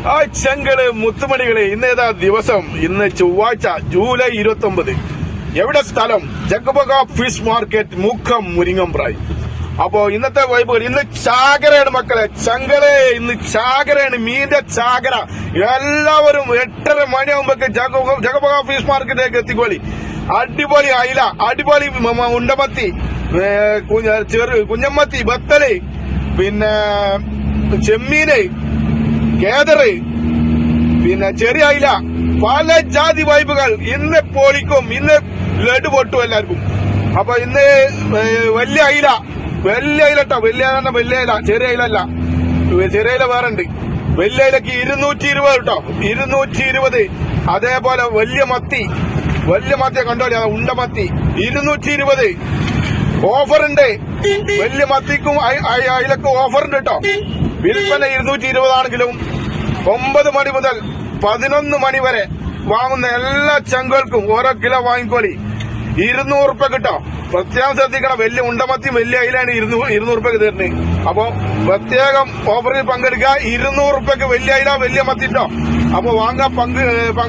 ആ ചെങ്കള് മുത്തുമണികളെ, ഇന്നേതാ ദിവസം? ഇന്ന് ചൊവ്വാഴ്ച, ജൂലൈ 29. എവിടെ സ്ഥലം? ജഗബഗ ഫിഷ് മാർക്കറ്റ്, മുക്കം, മുരിങ്ങമ്പ്രായി. അപ്പോ ഇന്നത്തെ വൈബുകൾ, ഇന്ന് ചാകരയാണ് മക്കളെ, ചങ്കളെ. ഇന്ന് ചാകരയാണ്, മീന്റെ ചാകര. എല്ലാവരും 8:30 മണിയാകുമ്പോഴേക്ക് ജഗബഗ ഫിഷ് മാർക്കറ്റിലേക്ക് എത്തിക്കോളി. അടിപൊളി അയില, അടിപൊളി ഉണ്ടമത്തി, കുഞ്ഞമ്മത്തി, ബത്തല്, പിന്നെ ചെമ്മീന്, കേദറ്, പിന്നെ ചെറിയ അയില, പല ജാതി വൈബുകൾ. ഇന്ന് പൊളിക്കും, ഇന്ന് ലഡു പൊട്ടും എല്ലാവർക്കും. അപ്പൊ ഇന്ന് വലിയ അയില കേട്ടോ, വലിയ അയില, ചെറിയ അയില അല്ല, ചെറിയ അയില വേറെ ഉണ്ട്. വലിയ അയിലക്ക് 220 കേട്ടോ, 220. അതേപോലെ വലിയ മത്തിയെ കണ്ടോളി, ഉണ്ടമത്തി 220. ഓഫറുണ്ട്, വലിയ മത്തിക്കും അയിലക്കും ഓഫറുണ്ട് കേട്ടോ. വിൽപ്പന 220 ആണെങ്കിലും 9 മണി മുതൽ 11 മണി വരെ വാങ്ങുന്ന എല്ലാ ചങ്കൾക്കും ഓരോ കിലോ വാങ്ങിക്കോളി. 200 റുപ്യ കിട്ടോ. പ്രത്യേകം ശ്രദ്ധിക്കണം, വലിയ ഉണ്ടമത്തിയും വലിയ അയിലാണ് 200 റുപ്യക്ക് തരുന്നത്. അപ്പൊ പ്രത്യേകം ഓഫറിൽ പങ്കെടുക്കുക. 200 റുപ്യക്ക് വലിയ അയില, വലിയ മത്തി ഇട്ടോ. അപ്പൊ വാങ്ങാൻ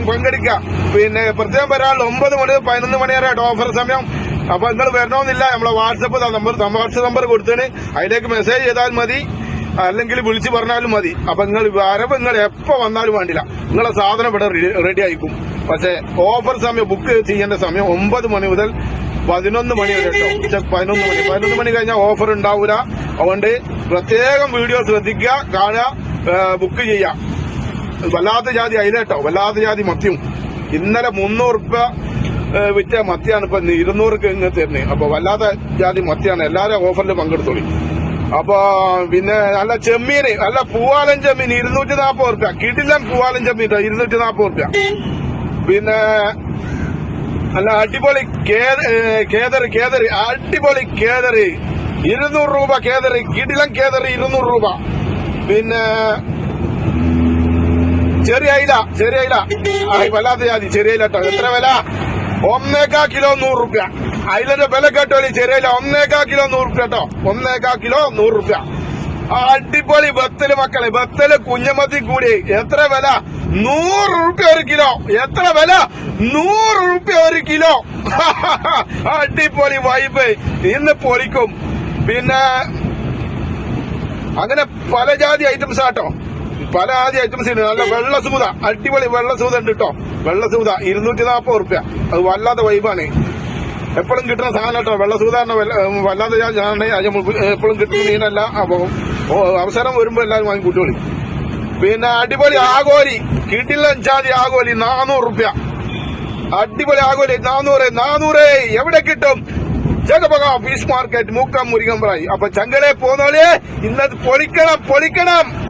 പങ്കെടുക്കുക. പിന്നെ പ്രത്യേകം വരാനുള്ള 9 മണി 11 മണി വരെ ഓഫർ സമയം. അപ്പൊ നിങ്ങൾ വരണമെന്നില്ല, നമ്മളെ വാട്സപ്പ് നമ്പർ കൊടുത്തേന്, അതിലേക്ക് മെസ്സേജ് ചെയ്താൽ മതി, അല്ലെങ്കിൽ വിളിച്ചു പറഞ്ഞാലും മതി. അപ്പൊ നിങ്ങൾ എപ്പോ വന്നാലും വേണ്ടില്ല, നിങ്ങളെ സാധനം ഇവിടെ റെഡി ആയിക്കും. പക്ഷെ ഓഫർ സമയം, ബുക്ക് ചെയ്യേണ്ട സമയം 9 മണി മുതൽ 11 മണി വരെ കേട്ടോ. ഉച്ചക്ക് 11 മണി കഴിഞ്ഞാൽ ഓഫർ ഉണ്ടാവൂല. അതുകൊണ്ട് പ്രത്യേകം വീഡിയോ ശ്രദ്ധിക്കുക, കാണുക, ബുക്ക് ചെയ്യാം. വല്ലാത്ത ജാതി അയില കേട്ടോ, വല്ലാത്ത ജാതി മത്തിയും. ഇന്നലെ 300 റുപ്യ വിറ്റ മത്തിയാണ് ഇപ്പൊ 200ക്ക് ഇങ്ങനെ തരുന്നത്. അപ്പൊ വല്ലാത്ത ജാതി മത്തിയാണ്. എല്ലാവരും ഓഫറിൽ പങ്കെടുത്തോളി. അപ്പൊ പിന്നെ നല്ല ചെമ്മീന്, നല്ല പൂവാലൻ ചെമ്മീൻ 240 റുപ്യ. കിടിലൻ പൂവാലൻ ചെമ്മീൻ 240 റുപ്യ. പിന്നെ നല്ല അടിപൊളി കേദറ്, അടിപൊളി കേദറ് 200 രൂപ. കേദറ്, കിടിലൻ കേദറ് 200 രൂപ. പിന്നെ ചെറിയ അയില വല്ലാത്ത ജാതി ചെറിയ അയില കേട്ടോ. എത്ര വില? 1.25 കിലോ 100 റുപ്യ. അയിലന്റെ വില കേട്ടോളി. ചെറിയ അയില 1.25 കിലോ 100 റുപ്യ കേട്ടോ. 1.25 കിലോ 100 റുപ്യ. അടിപൊളി ബത്തല് മക്കളെ, ബത്തല് കുഞ്ഞമത്തി കൂടി. എത്ര വില? 100 റുപ്യ 1 കിലോ. എത്ര വില? 100 റുപ്യ 1 കിലോ. അടിപൊളി വൈബ്, ഇന്ന് പൊളിക്കും. പിന്നെ അങ്ങനെ പല ജാതി ഐറ്റംസ് ആട്ടോ, പല ജാതി ഐറ്റംസ് ഉണ്ട്. നല്ല വെള്ള സൂത, അടിപൊളി വെള്ള സൂത ഉണ്ട് കേട്ടോ. വെള്ള സൂത 240 റുപ്യ. അത് വല്ലാത്ത വൈബാണ്, എപ്പോഴും കിട്ടുന്ന സാധനം കേട്ടോ. വെള്ള സൂത വല്ലാത്ത ജാതി എപ്പോഴും കിട്ടുന്ന മീനല്ല. അപ്പൊ അവസരം വരുമ്പോ എല്ലാവരും വാങ്ങി കൂട്ടുകളി. പിന്നെ അടിപൊളി ആഗോലി, കിടിലൻ ജാതി ആഗോലി 400 റുപ്യ. അടിപൊളി ആഗോലി 400. എവിടെ കിട്ടും? ജഗബഗ ഫിഷ് മാർക്കറ്റ്, മുക്കം, മുരിങ്ങമ്പ്രായി. അപ്പൊ ചങ്കലെ പോന്നോളെ, ഇന്നത് പൊളിക്കണം.